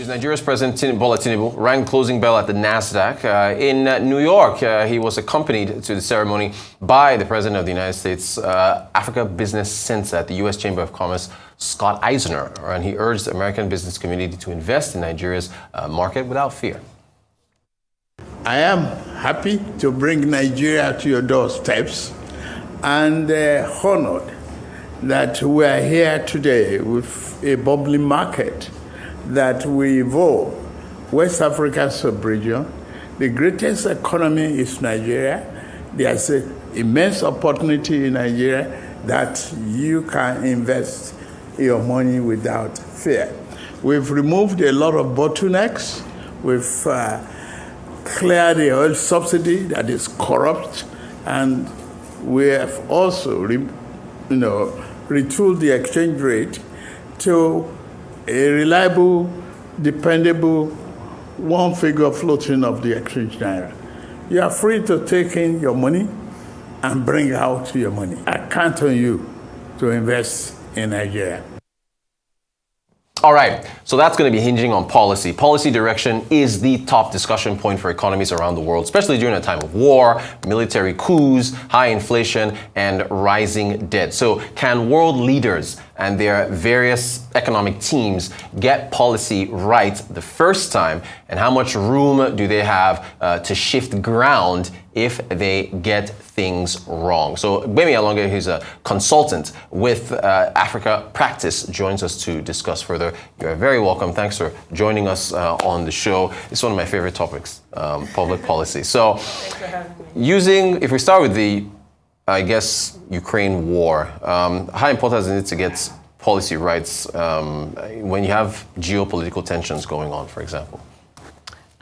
Nigeria's President Bola Tinubu rang closing bell at the NASDAQ. In New York, he was accompanied to the ceremony by the President of the United States Africa Business Center at the U.S. Chamber of Commerce, Scott Eisner, and he urged the American business community to invest in Nigeria's market without fear. I am happy to bring Nigeria to your doorsteps and honored that we are here today with a bubbling market that will evolve West Africa's sub-region. The greatest economy is Nigeria. There's an immense opportunity in Nigeria that you can invest your money without fear. We've removed a lot of bottlenecks. We've cleared the oil subsidy that is corrupt, and we have also retooled the exchange rate to a reliable, dependable, one-figure floating of the exchange naira. You are free to take in your money and bring out your money. I count on you to invest in Nigeria. All right, so that's going to be hinging on policy. Policy direction is the top discussion point for economies around the world, especially during a time of war, military coups, high inflation, and rising debt. So can world leaders and their various economic teams get policy right the first time? And how much room do they have to shift ground if they get things wrong? So Gbemi Alonge, who's a consultant with Africa Practice, joins us to discuss further. You're very welcome. Thanks for joining us on the show. It's one of my favorite topics, public policy. So thanks for having me. if we start with the, I guess, Ukraine war, how important is it to get policy rights when you have geopolitical tensions going on, for example?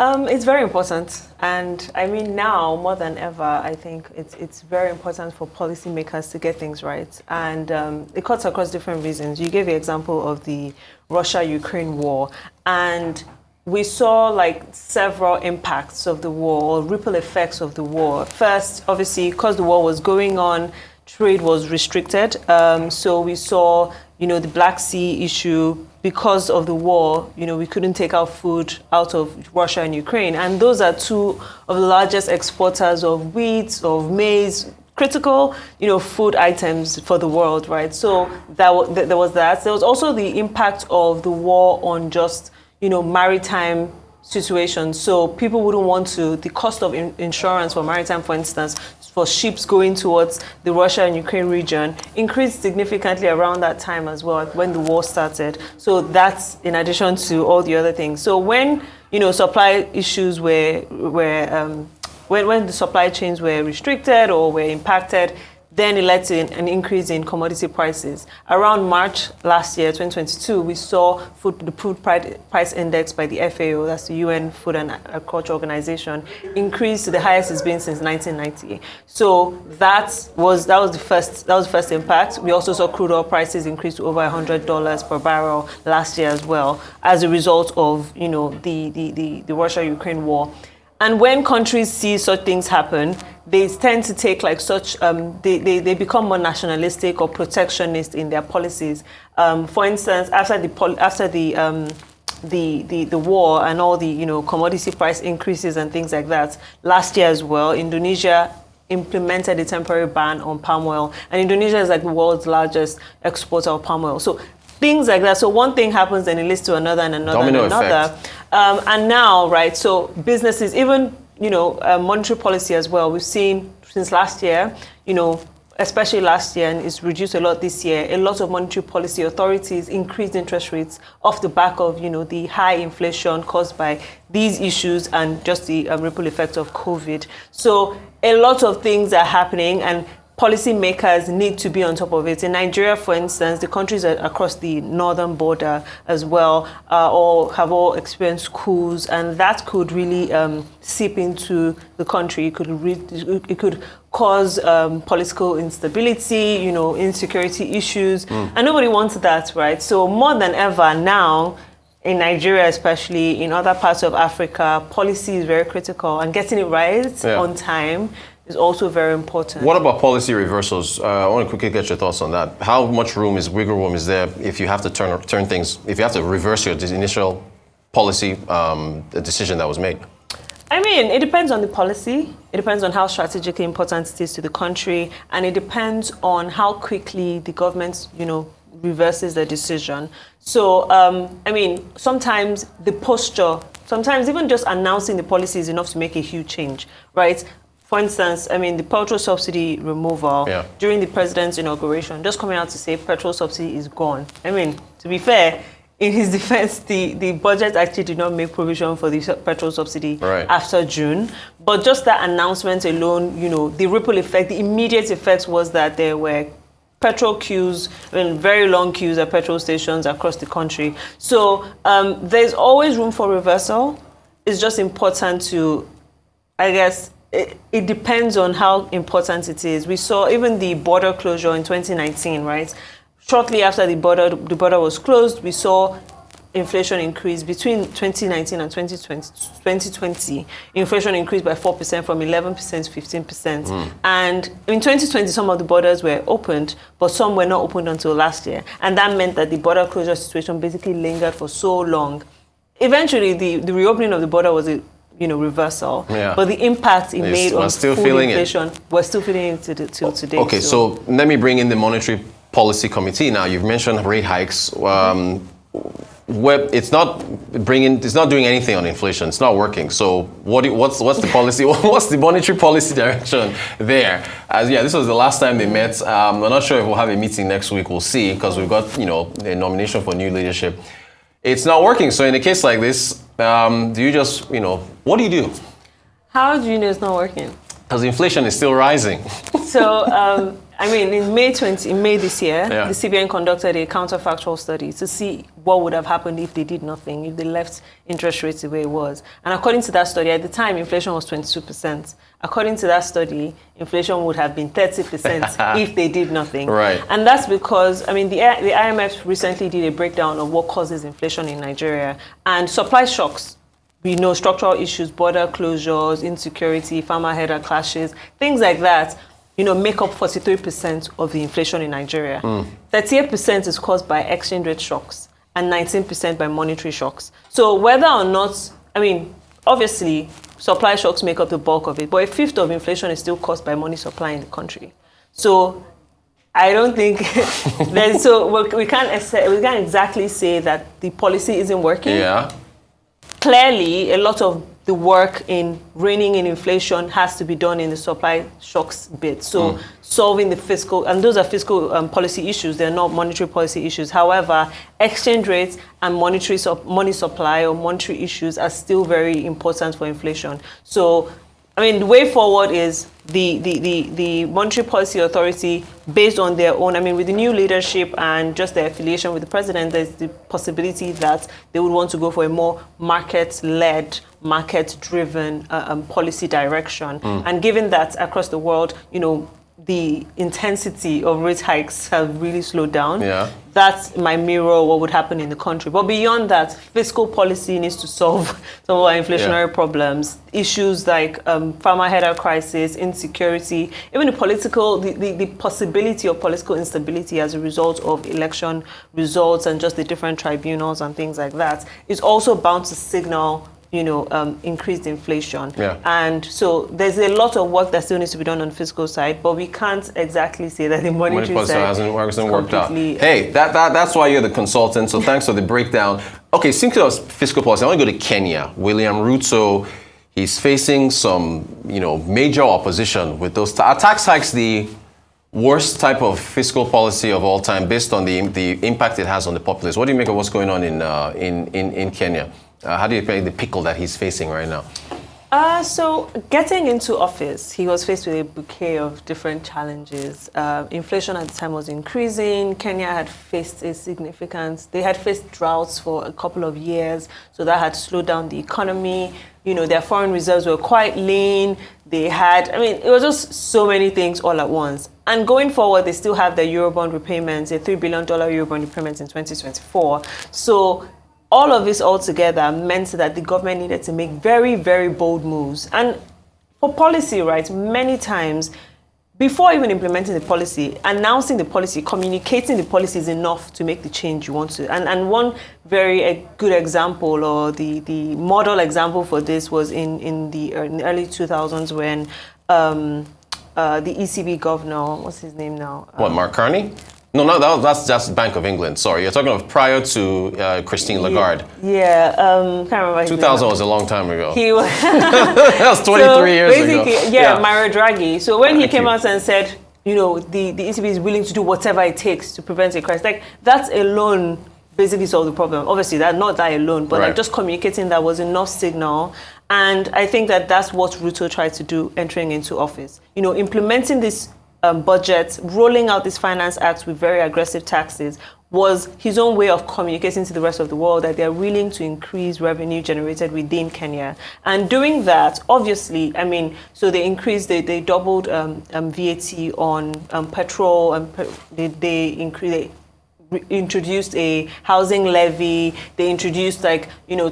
It's very important, and I mean now more than ever, I think it's very important for policymakers to get things right, and it cuts across different reasons. You gave the example of the Russia-Ukraine war, and we saw like several impacts of the war, or ripple effects of the war. First, obviously, because the war was going on, trade was restricted. So we saw, the Black Sea issue. Because of the war, we couldn't take our food out of Russia and Ukraine. And those are two of the largest exporters of wheat, of maize, critical, food items for the world, right? So there was that. There was also the impact of the war on just, maritime situations. So people wouldn't want to, the cost of insurance for maritime, for instance, for ships going towards the Russia and Ukraine region increased significantly around that time as well, when the war started. So that's in addition to all the other things. So when, supply issues when the supply chains were restricted or were impacted, then it led to an increase in commodity prices. Around March last year, 2022, we saw the food price index by the FAO, that's the UN Food and Agriculture Organization, increase to the highest it's been since 1990. So that was the first impact. We also saw crude oil prices increase to over $100 per barrel last year as well, as a result of the Russia-Ukraine war. And when countries see such things happen, they tend to take they become more nationalistic or protectionist in their policies. For instance, after the war and all the commodity price increases and things like that, last year as well, Indonesia implemented a temporary ban on palm oil, and Indonesia is like the world's largest exporter of palm oil. So things like that. So one thing happens and it leads to another and another Domino and another. Effect. And now, right, so businesses, even, monetary policy as well, we've seen since last year, especially last year, and it's reduced a lot this year, a lot of monetary policy authorities increased interest rates off the back of, the high inflation caused by these issues and just the ripple effect of COVID. So a lot of things are happening, and policymakers need to be on top of it. In Nigeria, for instance, the countries across the northern border as well have all experienced coups, and that could really seep into the country. It could cause political instability, insecurity issues, and nobody wants that, right? So more than ever now, in Nigeria especially, in other parts of Africa, policy is very critical, and getting it right on time is also very important. What about policy reversals? I want to quickly get your thoughts on that. How much wiggle room is there if you have to turn things, if you have to reverse your initial policy decision that was made? I mean, it depends on the policy. It depends on how strategically important it is to the country, and it depends on how quickly the government, reverses the decision. So, I mean, sometimes the posture, sometimes even just announcing the policy is enough to make a huge change, right? For instance, I mean, the petrol subsidy removal during the president's inauguration, just coming out to say petrol subsidy is gone. I mean, to be fair, in his defense, the budget actually did not make provision for the petrol subsidy after June. But just that announcement alone, the ripple effect, the immediate effect was that there were petrol queues, very long queues at petrol stations across the country. So there's always room for reversal. It's just important to, I guess, it depends on how important it is. We saw even the border closure in 2019, right? Shortly after the border was closed, we saw inflation increase between 2019 and 2020. Inflation increased by 4% from 11% to 15%. And in 2020, some of the borders were opened, but some were not opened until last year. And that meant that the border closure situation basically lingered for so long. Eventually, the reopening of the border was a reversal. Yeah. But the impact it made on food inflation, we're still feeling it till today. Okay, so let me bring in the Monetary Policy Committee. Now, you've mentioned rate hikes. It's not doing anything on inflation. It's not working. So what's the policy? What's the monetary policy direction there? This was the last time they met. I'm not sure if we'll have a meeting next week. We'll see, because we've got a nomination for new leadership. It's not working. So in a case like this, do you just what do you do? How do you know it's not working? Because inflation is still rising. So. I mean, in May this year, the CBN conducted a counterfactual study to see what would have happened if they did nothing, if they left interest rates the way it was. And according to that study, at the time, inflation was 22%. According to that study, inflation would have been 30% if they did nothing. Right. And that's because, I mean, the IMF recently did a breakdown of what causes inflation in Nigeria. And supply shocks, structural issues, border closures, insecurity, farmer-herder clashes, things like that, make up 43% of the inflation in Nigeria. 38% is caused by exchange rate shocks and 19% by monetary shocks. So whether or not, I mean, obviously, supply shocks make up the bulk of it, but a fifth of inflation is still caused by money supply in the country. So I don't think we can't exactly say that the policy isn't working. Yeah. Clearly, a lot of the work in reining in inflation has to be done in the supply shocks bit. So solving the fiscal, and those are fiscal policy issues, they're not monetary policy issues. However, exchange rates and money supply or monetary issues are still very important for inflation. So, I mean, the way forward is the Monetary Policy Authority, based on their own, I mean, with the new leadership and just their affiliation with the president, there's the possibility that they would want to go for a more market-led, market-driven policy direction. And given that across the world, the intensity of rate hikes have really slowed down. Yeah. That might mirror what would happen in the country. But beyond that, fiscal policy needs to solve some of our inflationary problems. Issues like farmer-herder crisis, insecurity, even the possibility of political instability as a result of election results and just the different tribunals and things like that is also bound to signal increased inflation. Yeah. And so there's a lot of work that still needs to be done on the fiscal side, but we can't exactly say that the monetary side hasn't worked out. Hey, that's why you're the consultant, so thanks for the breakdown. Okay, speaking of fiscal policy, I want to go to Kenya. William Ruto, he's facing some, major opposition with those tax hikes, the worst type of fiscal policy of all time based on the impact it has on the populace. What do you make of what's going on in Kenya? How do you explain the pickle that he's facing right now? So getting into office, he was faced with a bouquet of different challenges. Inflation at the time was increasing. Kenya had faced they had faced droughts for a couple of years, so that had slowed down the economy. Their foreign reserves were quite lean. It was just so many things all at once. And going forward, they still have their Eurobond repayments, a $3 billion Eurobond repayments in 2024. So all of this altogether meant that the government needed to make very, very bold moves. And for policy, right, many times before even implementing the policy, announcing the policy, communicating the policy is enough to make the change you want to. And one very good example, or the model example for this, was in the early 2000s when the ECB governor, what's his name now? What, Mark Carney? No, that's just Bank of England. Sorry, you're talking of prior to Christine Lagarde. Yeah, can't remember. 2000 was a long time ago. He was that was 23 years ago. Yeah, Mario Draghi. So when he came out and said, the ECB is willing to do whatever it takes to prevent a crisis, like that alone basically solved the problem. Obviously, not that alone, but like just communicating that was enough signal. And I think that's what Ruto tried to do entering into office. Implementing this budget, rolling out this finance act with very aggressive taxes was his own way of communicating to the rest of the world that they're willing to increase revenue generated within Kenya. And doing that, obviously, so they increased, they doubled VAT on petrol, and they introduced a housing levy. They introduced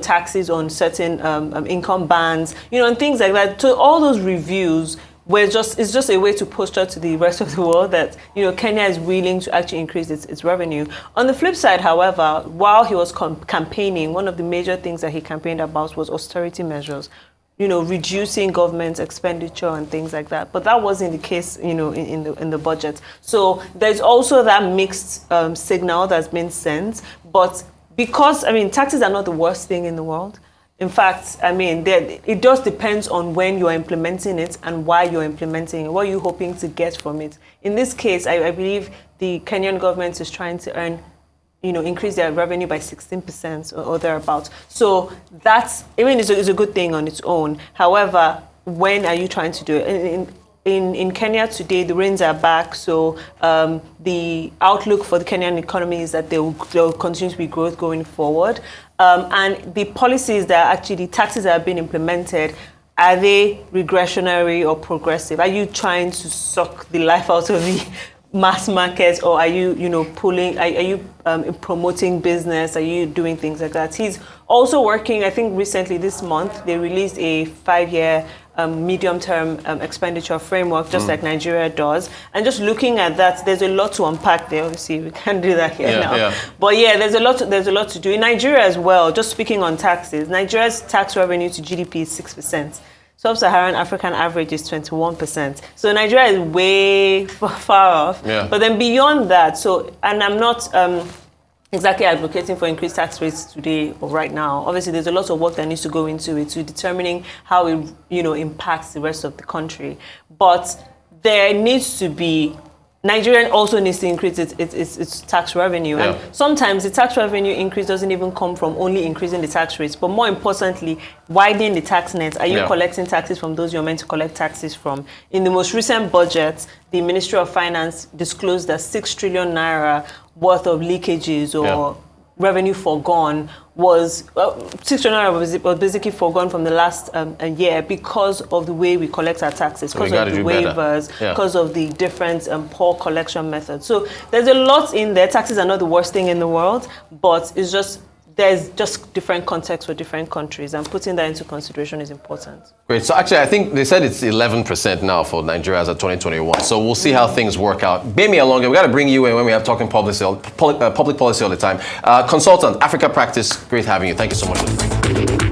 taxes on certain income bands, and things like that. So all those reviews it's just a way to posture to the rest of the world that Kenya is willing to actually increase its revenue. On the flip side, however, while he was campaigning, one of the major things that he campaigned about was austerity measures, reducing government expenditure and things like that. But that wasn't the case, in the budget. So there's also that mixed signal that's been sent. But because taxes are not the worst thing in the world. In fact, it just depends on when you're implementing it and why you're implementing it. What are you hoping to get from it? In this case, I believe the Kenyan government is trying to earn, increase their revenue by 16% or thereabouts. So that's, it's a good thing on its own. However, when are you trying to do it? In Kenya today, the rains are back, so the outlook for the Kenyan economy is that there will continue to be growth going forward. And the policies the taxes that have been implemented, are they regressionary or progressive? Are you trying to suck the life out of the mass market, or are you, pulling? Are you promoting business? Are you doing things like that? He's also working. I think recently this month they released a 5-year medium-term expenditure framework, just like Nigeria does. And just looking at that, there's a lot to unpack there. Obviously, we can't do that here now. Yeah. But yeah, there's a lot to do in Nigeria as well. Just speaking on taxes, Nigeria's tax revenue to GDP is 6%. Sub-Saharan African average is 21%. So Nigeria is way far off. Yeah. But then beyond that, and I'm not exactly advocating for increased tax rates today or right now. Obviously, there's a lot of work that needs to go into it, to determining how it impacts the rest of the country. But there needs to be, Nigeria also needs to increase its tax revenue. Yeah. And sometimes the tax revenue increase doesn't even come from only increasing the tax rates, but more importantly, widening the tax net. Are you collecting taxes from those you're meant to collect taxes from? In the most recent budget, the Ministry of Finance disclosed that 6 trillion naira worth of leakages or revenue foregone was 6 trillion naira was basically foregone from the last year because of the way we collect our taxes, because of the waivers, because of the different poor collection methods. So there's a lot in there. Taxes are not the worst thing in the world, but it's just there's just different contexts for different countries, and putting that into consideration is important. Great. So actually, I think they said it's 11% now for Nigeria as of 2021. So we'll see how things work out. Gbemi Alonge, we got to bring you in when we have talking public policy all the time. Consultant, Africa Practice, great having you. Thank you so much for the break.